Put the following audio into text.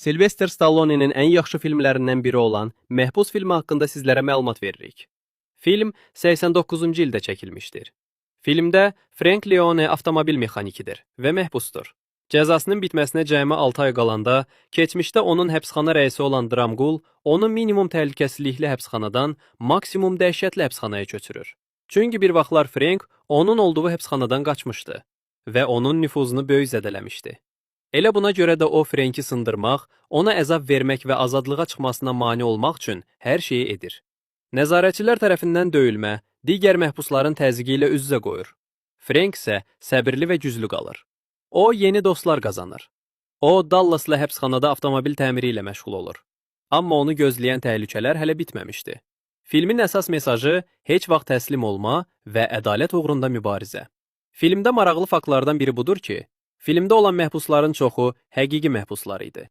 Sylvester Stallone'nin ən yaxşı filmlərindən biri olan Məhbus filmi haqqında sizlərə məlumat veririk. Film 89-cu ildə çəkilmişdir. Filmdə Frank Leone avtomobil mexanikidir və məhbusdur. Cəzasının bitməsinə cəmi 6 ay qalanda, keçmişdə onun həbsxana rəisi olan Dramqul onu minimum təhlükəsizlikli həbsxanadan maksimum dəhşətli həbsxanaya köçürür. Çünki bir vaxtlar Frank onun olduğu həbsxanadan qaçmışdı və onun nüfuzunu böyük zədələmişdi. Elə buna görə də o Franki sındırmaq, ona əzab vermək və azadlığa çıxmasına mane olmaq üçün hər şeyi edir. Nəzarətçilər tərəfindən döyülmə, digər məhbusların təzyiqi ilə üz-üzə qoyur. Frank isə səbirli və güclü qalır. O, yeni dostlar qazanır. O, Dallaslı həbsxanada avtomobil təmiri ilə məşğul olur. Amma onu gözləyən təhlükələr hələ bitməmişdi. Filmin əsas mesajı heç vaxt təslim olma və ədalət uğrunda mübarizə. Filmdə maraqlı faktlardan biri budur ki, filmdə olan məhbusların çoxu həqiqi məhbuslar idi.